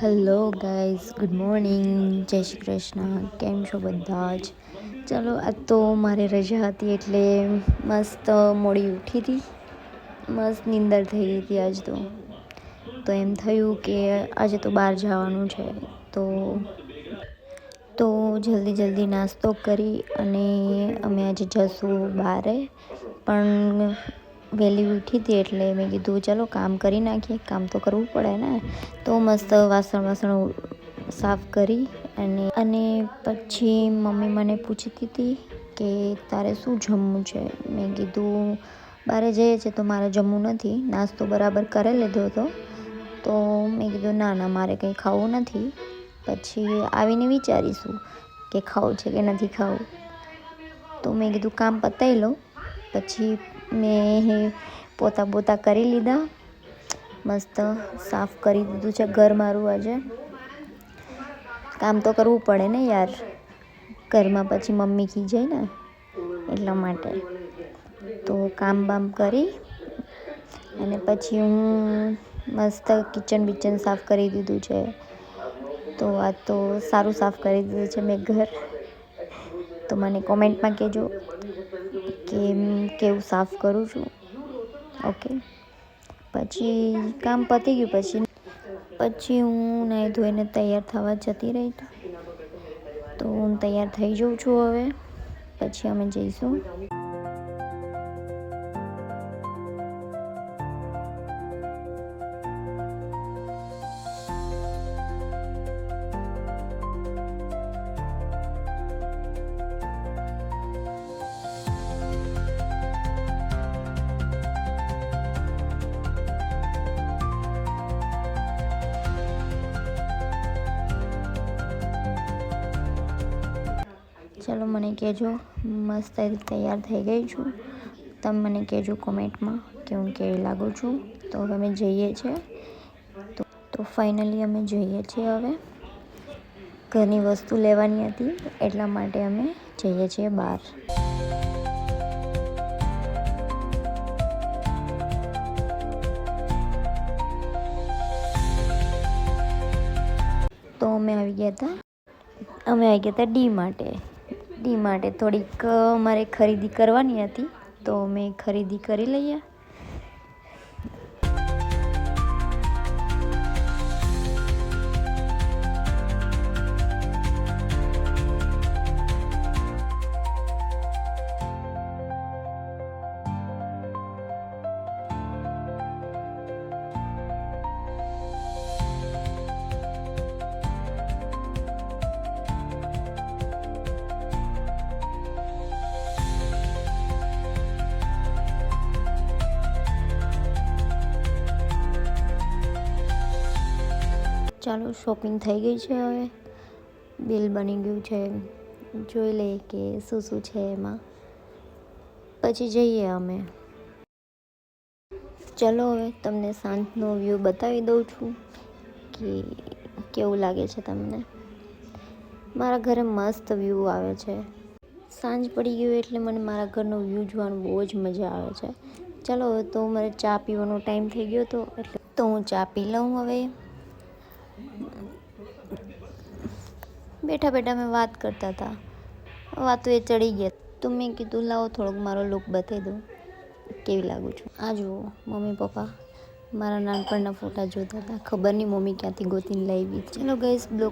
Hello guys, good morning, જય શ્રી કૃષ્ણ. કેમ છો બધા જ? ચાલો, આજ તો મારે રજા હતી એટલે મસ્ત મોડી ઉઠી હતી, મસ્ત નીંદર થઈ ગઈ હતી આજ તો એમ થયું કે આજે તો બહાર જવાનું છે તો જલ્દી નાસ્તો કરી અને અમે આજે જઈશું બહારે. પણ વહેલી ઉઠી હતી એટલે મેં કીધું ચલો કામ કરી નાખીએ, કામ તો કરવું પડે ને. તો મસ્ત વાસણ સાફ કરી અને પછી મમ્મી મને પૂછતી હતી કે તારે શું જમવું છે. મેં કીધું બહાર જઈએ છે તો મારે જમવું નથી, નાસ્તો બરાબર કરી લીધો હતો. તો મેં કીધું ના મારે કંઈ ખાવું નથી, પછી આવીને વિચારીશું કે ખાવું છે કે નથી ખાવું. તો મેં કીધું કામ પતાવી લઉં. પછી મેં પોતા કરી લીધા, મસ્ત સાફ કરી દીધું છે ઘર મારું. આજે કામ તો કરવું પડે ને યાર, ઘરમાં પછી મમ્મી ખીજાય ને, એટલા માટે. તો કામ કરી અને પછી હું મસ્ત કિચન સાફ કરી દીધું છે. તો આ તો સારું સાફ કરી દીધું છે મેં ઘર. તો મને કોમેન્ટમાં કહેજો કે કેવું સાફ કરું છું. ઓકે, પછી કામ પતી ગયું. પછી હું નાહી ધોઈને તૈયાર થવા જતી રહી. તો હું તૈયાર થઈ જાઉં છું હવે. પછી અમે જઈશું. ચલો, મને કહેજો, મસ્ત તૈયાર થઈ ગઈ છું. તમે મને કહેજો કોમેન્ટમાં કે હું કેવી લાગું છું. તો હવે અમે જઈએ છીએ. તો ફાઇનલી અમે જઈએ છીએ હવે. ઘરની વસ્તુ લેવાની હતી એટલા માટે અમે જઈએ છીએ બહાર. તો અમે આવી ગયા હતા ડી માટે. થોડીક મારે ખરીદી કરવાની હતી તો અમે ખરીદી કરી લઈએ. ચાલો, શોપિંગ થઈ ગઈ છે. હવે બિલ બની ગયું છે, જોઈ લઈએ કે શું છે એમાં, પછી જઈએ અમે. ચલો, હવે તમને સાંજનો વ્યૂ બતાવી દઉં છું કે કેવું લાગે છે તમને. મારા ઘરે મસ્ત વ્યૂ આવે છે. સાંજ પડી ગયું એટલે મને મારા ઘરનો વ્યૂ જોવાનું બહુ જ મજા આવે છે. ચાલો, હવે તો મારે ચા પીવાનો ટાઈમ થઈ ગયો હતો એટલે તો હું ચા પી લઉં હવે. બેઠા મેં વાત કરતા હતા, વાતો એ ચડી ગયા. તો મેં કીધું લાવો થોડોક મારો લુક બતાવી દઉં, કેવી લાગું છું. આ જુઓ, મમ્મી પપ્પા મારા નાનપણના ફોટા જોતા હતા. ખબર નહીં મમ્મી ક્યાંથી ગોતીને લાવી. ચલો ગાઈસ, બ્લોગ